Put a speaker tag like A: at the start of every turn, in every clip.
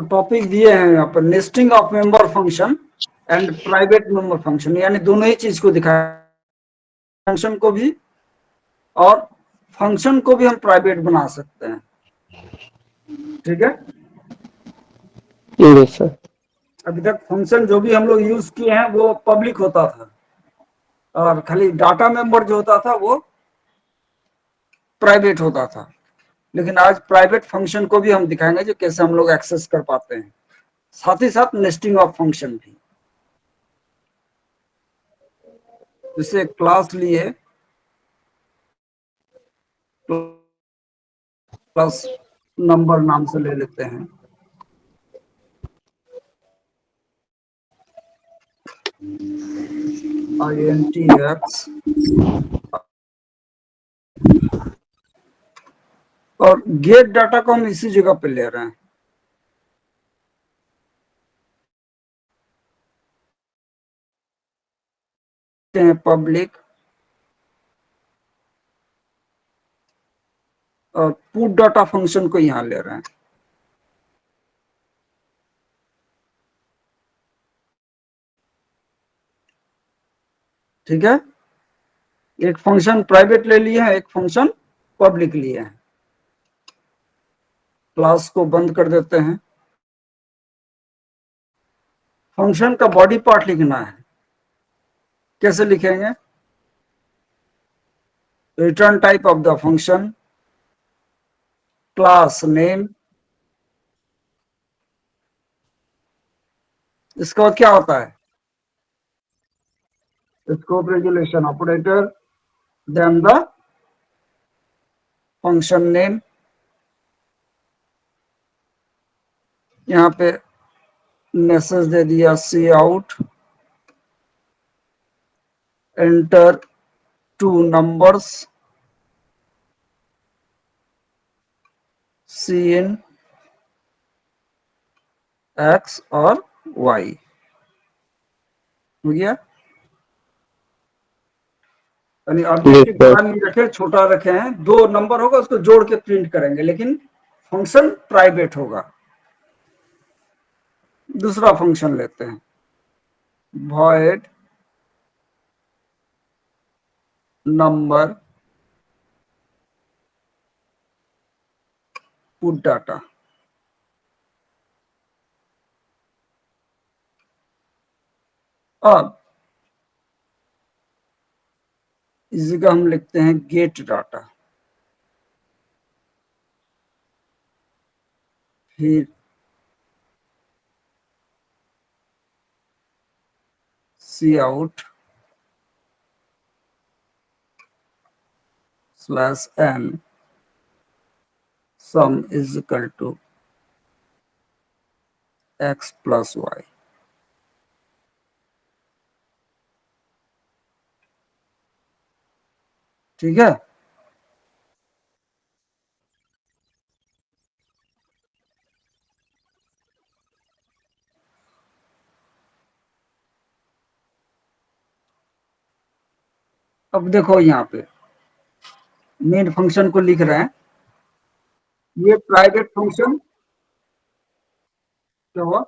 A: Topic दिए हैं यहाँ पर, nesting of member function and private member function, यानी दोनों ही चीज को दिखाया, फंक्शन को भी और फंक्शन को भी हम प्राइवेट बना सकते हैं। ठीक है,
B: यस सर।
A: अभी तक फंक्शन जो भी हम लोग यूज किए हैं वो पब्लिक होता था, और खाली डाटा मेंबर जो होता था वो प्राइवेट होता था। लेकिन आज प्राइवेट फंक्शन को भी हम दिखाएंगे जो कैसे हम लोग एक्सेस कर पाते हैं, साथ ही साथ नेस्टिंग ऑफ फंक्शन भी। जैसे क्लास लिए, क्लास नंबर नाम से ले लेते हैं, INTX, और गेट डाटा को हम इसी जगह पे ले रहे हैं, पब्लिक, और पुट डाटा फंक्शन को यहां ले रहे हैं। ठीक है, एक फंक्शन प्राइवेट ले लिए हैं, एक फंक्शन पब्लिक लिए हैं। क्लास को बंद कर देते हैं। फंक्शन का बॉडी पार्ट लिखना है, कैसे लिखेंगे? Return type of the function, class name, इसका क्या होता है? Scope resolution operator, then the function name. यहाँ पे मैसेज दे दिया cout, enter 2 numbers, cin X और वाई। हो गया, यानी ऑब्जेक्टिव बड़ा नहीं रखे, छोटा रखे हैं। 2 नंबर होगा, उसको जोड़ के प्रिंट करेंगे, लेकिन फंक्शन प्राइवेट होगा। दूसरा फंक्शन लेते हैं, void नंबर पुट डाटा। अब इस जगह हम लिखते हैं गेट डाटा, फिर cout slash n sum is equal to x plus y. ठीक है, अब देखो यहाँ पे मेन फंक्शन को लिख रहे हैं, ये प्राइवेट फंक्शन क्या हुआ,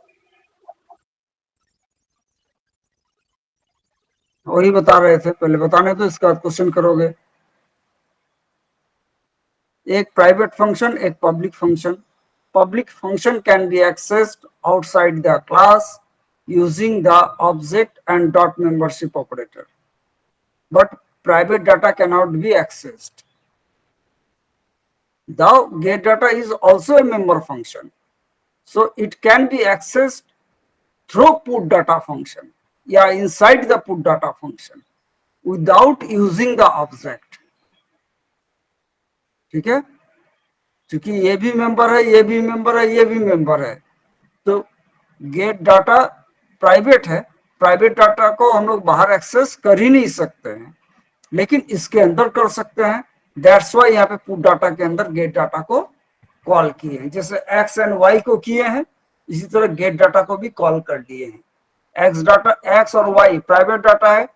A: वही बता रहे थे, पहले बताने तो इसका क्वेश्चन करोगे। एक प्राइवेट फंक्शन, एक public function. Public function can be accessed outside the class using the object and dot membership operator, but private data cannot be accessed. The get data is also a member function, so it can be accessed through put data function, yeah, inside the put data function without using the object. ठीक है, क्योंकि ये भी member है, ये भी member है, ये भी मेंबर है, तो गेट डाटा प्राइवेट है। प्राइवेट डाटा को हम लोग बाहर एक्सेस कर ही नहीं सकते हैं, लेकिन इसके अंदर कर सकते हैं। दैट्स वाई यहाँ पे पुट डाटा के अंदर गेट डाटा को कॉल किए हैं। जैसे एक्स एंड वाई को किए हैं, इसी तरह गेट डाटा को भी कॉल कर दिए हैं। एक्स डाटा, एक्स और वाई प्राइवेट डाटा है,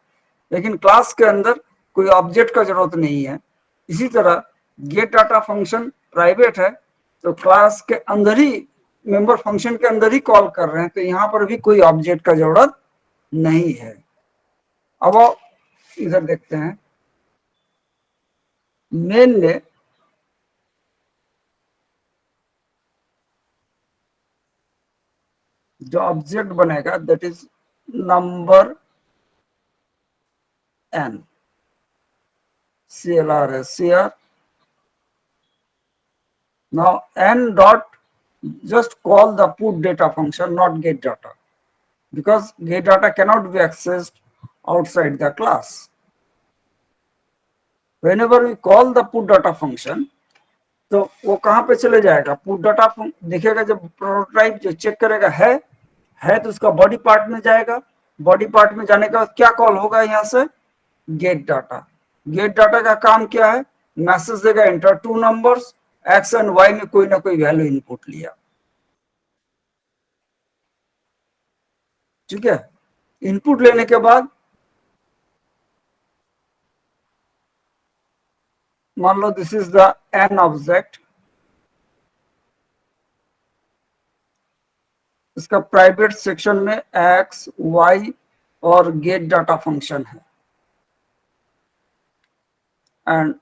A: लेकिन क्लास के अंदर कोई ऑब्जेक्ट का जरूरत नहीं है। इसी तरह गेट डाटा फंक्शन प्राइवेट है, तो क्लास के अंदर ही मेंबर फंक्शन के अंदर ही कॉल कर रहे हैं, तो यहां पर भी कोई ऑब्जेक्ट का जरूरत नहीं है। अब इधर देखते हैं, मेन में जो ऑब्जेक्ट बनेगा that is number n, CLR है CR। now n dot just call the put data function, not get data, because get data cannot be accessed outside the class. Whenever we call the put data function, तो वो कहाँ पे चले जाएगा, put data दिखेगा, जब prototype जो check करेगा है तो उसका बॉडी पार्ट में जाएगा। बॉडी पार्ट में जाने के बाद क्या कॉल होगा, यहाँ से गेट डाटा। गेट डाटा का काम क्या है, मैसेज देगा enter two numbers, X and Y में कोई ना कोई वैल्यू इनपुट लिया, ठीक है। इनपुट लेने के बाद मान लो this is the n object, इसका प्राइवेट सेक्शन में एक्स वाई और गेट डाटा फंक्शन है, एंड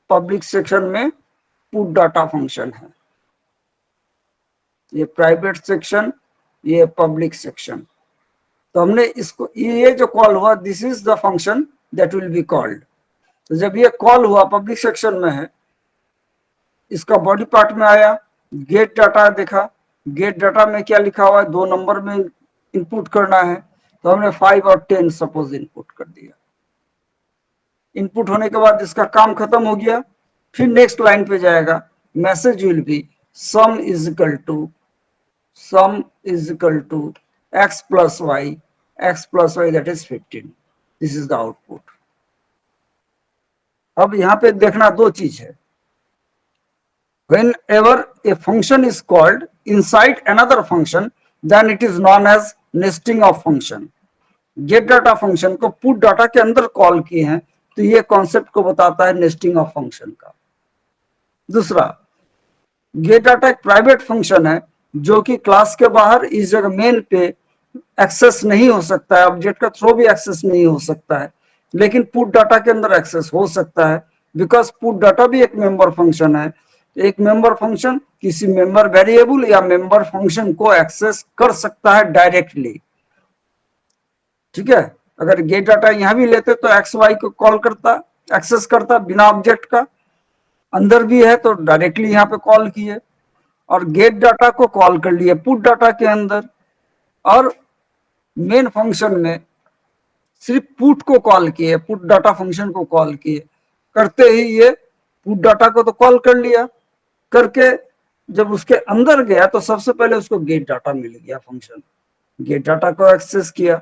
A: पब्लिक सेक्शन में पुट डाटा फंक्शन है। ये प्राइवेट सेक्शन, ये पब्लिक सेक्शन। तो हमने इसको, ये जो कॉल हुआ this is the function that will be called. तो जब ये कॉल हुआ पब्लिक सेक्शन में है, इसका बॉडी पार्ट में आया, गेट डाटा देखा, गेट डाटा में क्या लिखा हुआ है, 2 नंबर में इनपुट करना है, तो हमने 5 और 10 सपोज इनपुट कर दिया। इनपुट होने के बाद इसका काम खत्म हो गया, फिर नेक्स्ट लाइन पे जाएगा, message will be sum is equal to x plus y that is 15। This is the output. अब यहाँ पे देखना दो चीज है, whenever a function is called inside another function then it is known as nesting of function। Gate data function को put data के अंदर कॉल किए हैं, तो ये कॉन्सेप्ट को बताता है नेस्टिंग ऑफ फंक्शन का। दूसरा, गेट डाटा एक प्राइवेट फंक्शन है जो कि क्लास के बाहर इस जगह मेन पे एक्सेस नहीं हो सकता है, ऑब्जेक्ट का थ्रो भी एक्सेस नहीं हो सकता है, लेकिन पुट डाटा के अंदर एक्सेस हो सकता है, बिकॉज पुट डाटा भी एक मेंबर फंक्शन है। एक मेंबर फंक्शन किसी मेंबर वेरिएबल या मेंबर फंक्शन को एक्सेस कर सकता है डायरेक्टली, ठीक है। अगर गेट डाटा यहां भी लेते तो एक्स वाई को कॉल करता, एक्सेस करता बिना ऑब्जेक्ट का, अंदर भी है तो डायरेक्टली यहाँ पे कॉल किए, और गेट डाटा को कॉल कर लिए पुट डाटा के अंदर, और मेन फंक्शन में सिर्फ पुट को कॉल किए, पुट डाटा फंक्शन को कॉल किए, करते ही ये पुट डाटा को तो कॉल कर लिया, करके जब उसके अंदर गया तो सबसे पहले उसको गेट डाटा मिल गया, फंक्शन गेट डाटा को एक्सेस किया,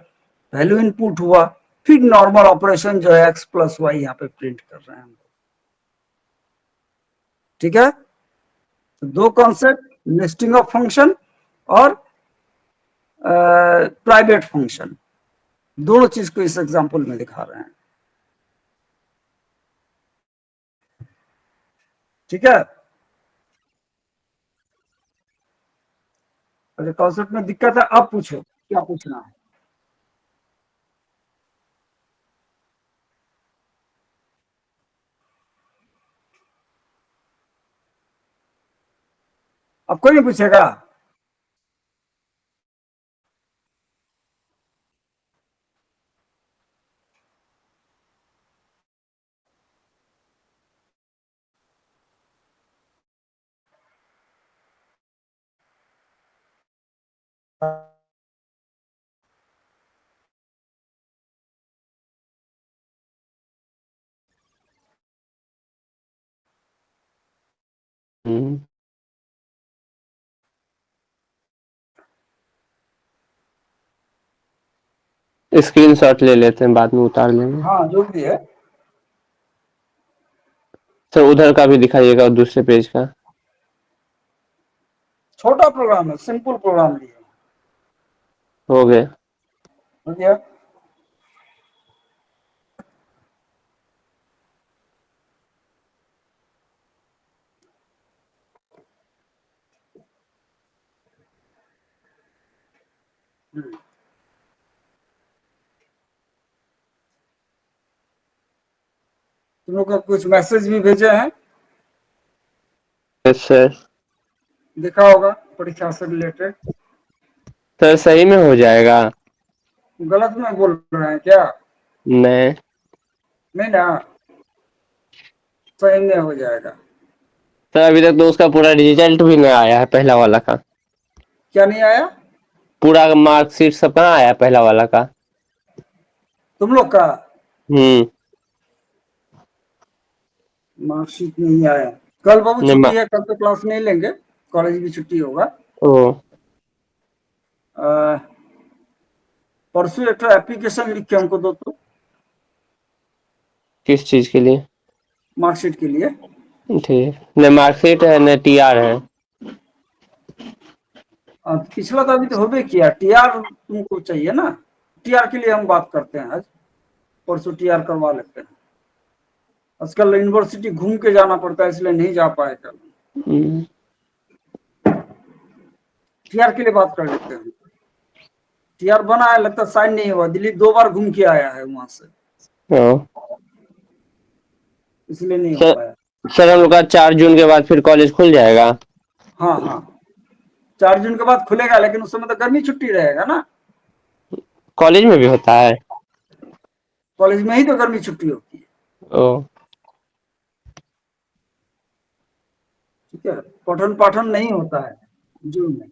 A: वैल्यू इनपुट हुआ, फिर नॉर्मल ऑपरेशन जो है एक्स प्लस वाई यहाँ पे प्रिंट कर रहे हैं हम, ठीक है। तो दो कॉन्सेप्ट, नेस्टिंग ऑफ फंक्शन और प्राइवेट फंक्शन, दोनों चीज को इस एग्जांपल में दिखा रहे हैं, ठीक है। अगर कॉन्सेप्ट में दिक्कत है अब पूछो क्या पूछना है। अब कोई नहीं पूछेगा।
B: स्क्रीनशॉट ले लेते हैं, बाद में उतार लेंगे।
A: हाँ जो भी है,
B: सर उधर का भी दिखाइएगा और दूसरे पेज का।
A: छोटा प्रोग्राम है, सिंपल प्रोग्राम लिया,
B: हो गया।
A: हो गया। हम्म। तुम लोग को कुछ मैसेज भी भेजे हैं,
B: यस सर।
A: देखा होगा परीक्षा से रिलेटेड।
B: सर सही में हो जाएगा?
A: गलत में बोल रहे हैं क्या?
B: नहीं।
A: नहीं ना, सही में हो जाएगा।
B: सर अभी तक तो उसका पूरा रिजल्ट भी नहीं आया है, पहला वाला का।
A: क्या नहीं आया?
B: पूरा मार्कशीट सब कहाँ आया पहला वाला का?
A: तुम लोग का
B: हम्म।
A: मार्कशीट नहीं आया। कल बाबू
B: नहीं
A: छुट्टी है, कल तो क्लास नहीं लेंगे, कॉलेज भी छुट्टी होगा।
B: ओ।
A: परसों एक एप्लीकेशन लिख के हमको दो तो,
B: किस चीज के लिए?
A: मार्कशीट के लिए।
B: ठीक, न मार्कशीट है न टीआर है।
A: पिछला तो अभी तो होबे किया, टीआर तुमको चाहिए ना, टीआर के लिए हम बात करते हैं आज। परसों टीआर करवा लेते हैं। आजकल यूनिवर्सिटी घूम के जाना पड़ता है, इसलिए नहीं जा पाए कल।
B: हम्म।
A: टीआर के लिए बात कर लेते हैं। टीआर बना है, लगता है साइन नहीं हुआ, दिल्ली 2 बार घूम के आया है वहां से,
B: ओ।
A: इसलिए नहीं हो
B: सर
A: पाया।
B: सर हम लोग का 4 जून के बाद फिर कॉलेज खुल जाएगा?
A: हाँ हाँ, 4 जून के बाद खुलेगा, लेकिन उस समय तो गर्मी छुट्टी रहेगा ना।
B: कॉलेज में भी होता है?
A: कॉलेज में ही तो गर्मी छुट्टी होती है।
B: ओ।
A: ठीक है, पठन पाठन नहीं होता है जून में,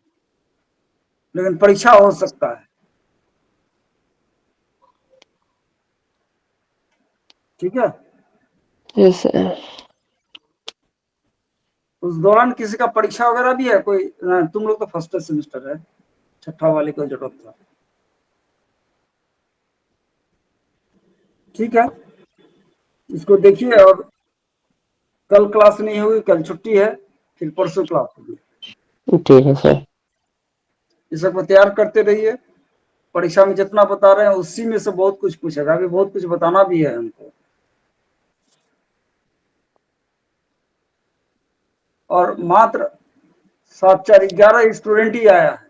A: लेकिन परीक्षा हो सकता है। ठीक है,
B: यस सर।
A: उस दौरान किसी का परीक्षा वगैरह भी है कोई? तुम लोग तो फर्स्ट सेमेस्टर है, छठा वाले को जरूरत था। ठीक है, इसको देखिए, और कल क्लास नहीं होगी, कल छुट्टी है, फिर परसों क्लास होगी।
B: ठीक है सर।
A: इस सबको तैयार करते रहिए। परीक्षा में जितना बता रहे हैं उसी में से बहुत कुछ पूछेगा, अभी बहुत कुछ बताना भी है हमको। और मात्र 7 4 11 स्टूडेंट ही आया है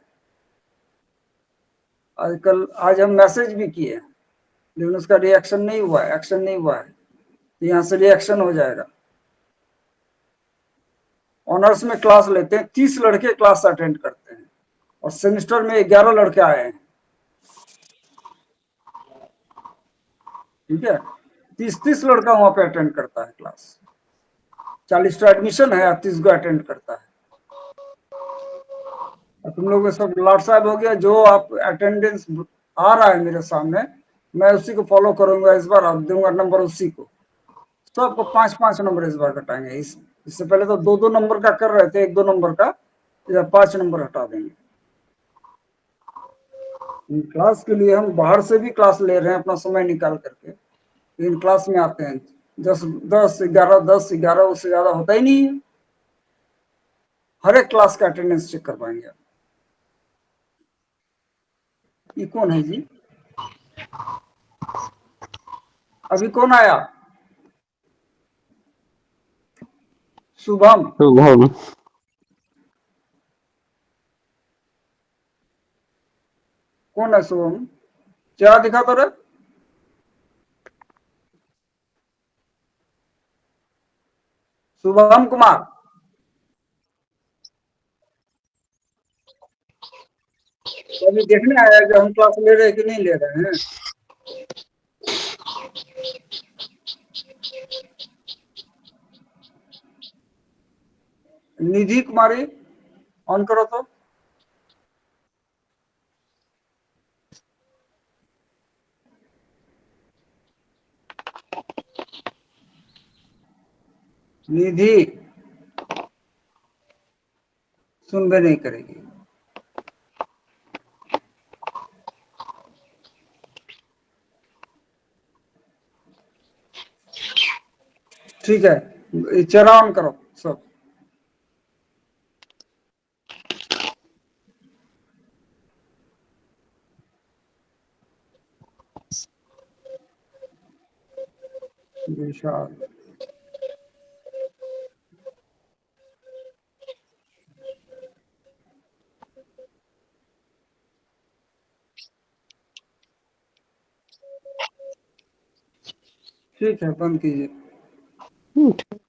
A: आजकल। आज हम मैसेज भी किए, लेकिन उसका रिएक्शन नहीं हुआ है, एक्शन नहीं हुआ है। तो यहाँ से रिएक्शन हो जाएगा। ऑनर्स में क्लास लेते हैं, 30 लड़के क्लास अटेंड करते हैं, और सेमेस्टर में 11 लड़के आए हैं। ठीक है, 30 लड़का वहां पे अटेंड करता है क्लास। 40 तो एडमिशन है, 30 को अटेंड करता है। और तुम लोग सब लॉर्ड साहब हो गया, जो आप अटेंडेंस आ रहा है मेरे सामने, मैं उसी को फॉलो करूंगा इस बार, और दूंगा नंबर उसी को। सबको 5 5 नंबर इस बार कटाएंगे। इससे पहले तो 2 2 नंबर का कर रहे थे, 1 2 नंबर का, इधर 5 नंबर हटा देंगे। क्लास के लिए हम बाहर से भी क्लास ले रहे हैं अपना समय निकाल करके, लेकिन क्लास में आते हैं 10 10 11, 10 11, उससे ज्यादा होता ही नहीं है। हर एक क्लास का अटेंडेंस चेक करवाएंगे। ये कौन है जी? अभी कौन आया? शुभम।
B: शुभम।
A: कौन है शुभम? चेहरा दिखा तो रे। शुभम कुमार। तो अभी देखने आया कि हम क्लास ले रहे हैं कि नहीं ले रहे हैं। निधि कुमारी, ऑन करो तो। निधि सुनबे नहीं करेगी। ठीक है, चेहरा ऑन करो सब। विशाल। ठीक है, बंद कीजिए।
B: ठीक।